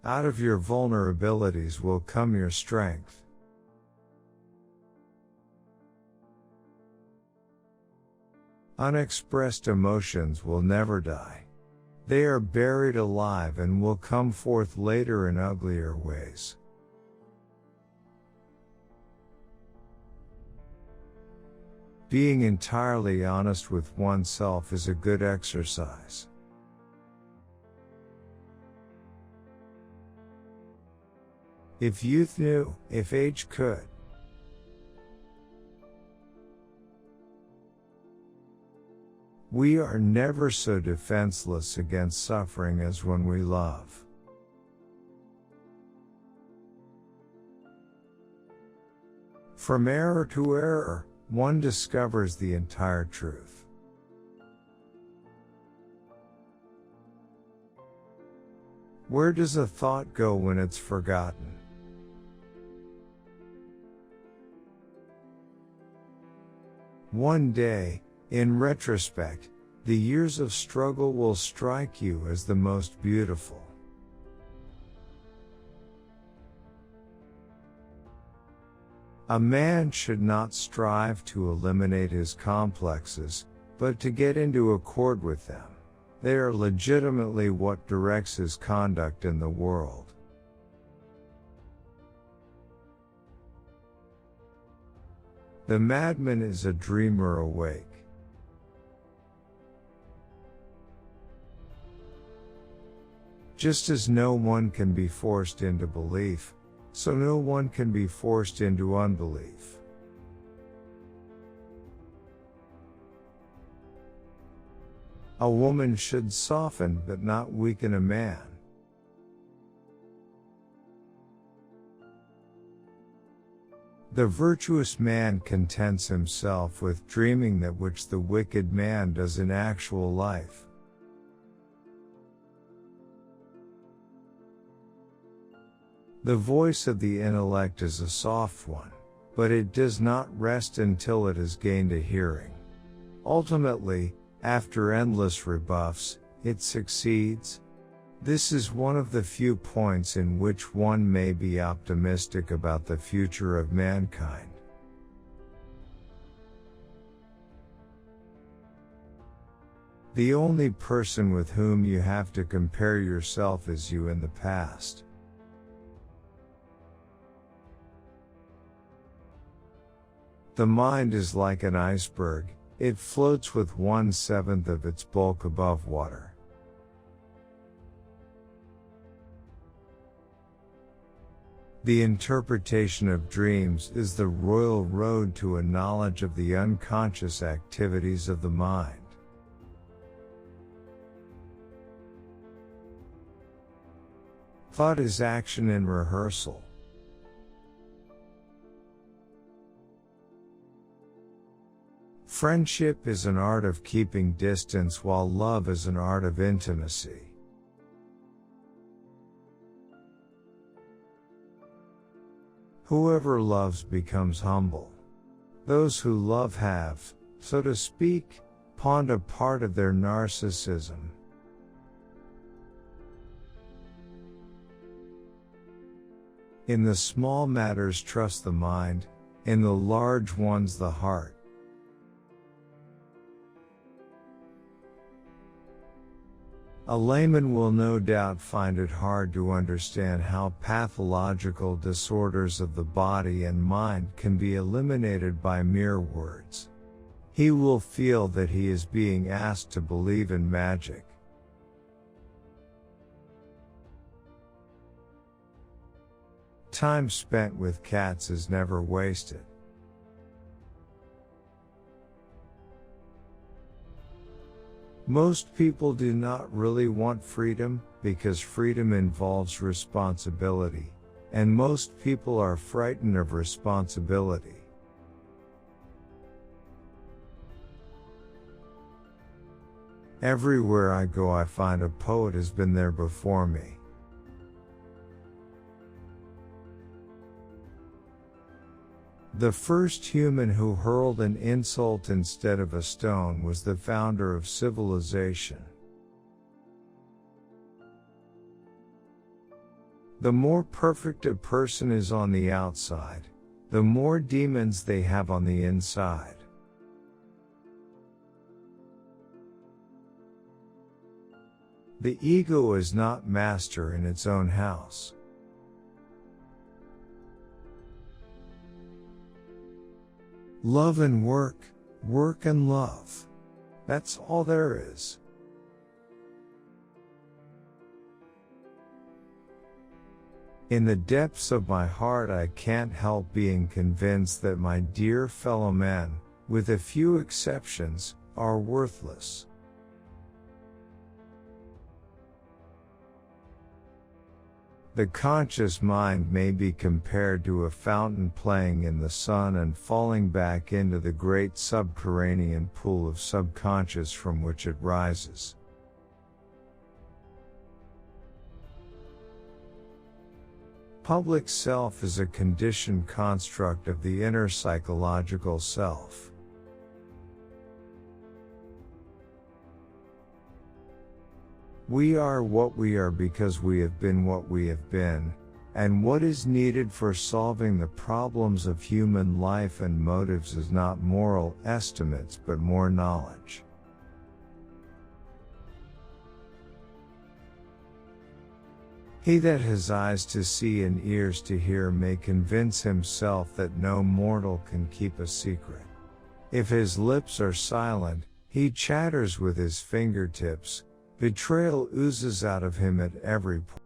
Out of your vulnerabilities will come your strength. Unexpressed emotions will never die. They are buried alive and will come forth later in uglier ways. Being entirely honest with oneself is a good exercise. If youth knew, if age could. We are never so defenseless against suffering as when we love. From error to error, one discovers the entire truth. Where does a thought go when it's forgotten? One day, in retrospect, the years of struggle will strike you as the most beautiful. A man should not strive to eliminate his complexes, but to get into accord with them. They are legitimately what directs his conduct in the world. The madman is a dreamer awake. Just as no one can be forced into belief, so no one can be forced into unbelief. A woman should soften but not weaken a man. The virtuous man contents himself with dreaming that which the wicked man does in actual life. The voice of the intellect is a soft one, but it does not rest until it has gained a hearing. Ultimately, after endless rebuffs, it succeeds. This is one of the few points in which one may be optimistic about the future of mankind. The only person with whom you have to compare yourself is you in the past. The mind is like an iceberg, it floats with 1/7 of its bulk above water. The interpretation of dreams is the royal road to a knowledge of the unconscious activities of the mind. Thought is action in rehearsal. Friendship is an art of keeping distance, while love is an art of intimacy. Whoever loves becomes humble. Those who love have, so to speak, pawned a part of their narcissism. In the small matters trust the mind, in the large ones the heart. A layman will no doubt find it hard to understand how pathological disorders of the body and mind can be eliminated by mere words. He will feel that he is being asked to believe in magic. Time spent with cats is never wasted. Most people do not really want freedom, because freedom involves responsibility, and most people are frightened of responsibility. Everywhere I go I find a poet has been there before me. The first human who hurled an insult instead of a stone was the founder of civilization. The more perfect a person is on the outside, the more demons they have on the inside. The ego is not master in its own house. Love and work, work and love. That's all there is. In the depths of my heart, I can't help being convinced that my dear fellow men, with a few exceptions, are worthless. The conscious mind may be compared to a fountain playing in the sun and falling back into the great subterranean pool of subconscious from which it rises. Public self is a conditioned construct of the inner psychological self. We are what we are because we have been what we have been, and what is needed for solving the problems of human life and motives is not moral estimates but more knowledge. He that has eyes to see and ears to hear may convince himself that no mortal can keep a secret. If his lips are silent, he chatters with his fingertips. Betrayal oozes out of him at every point.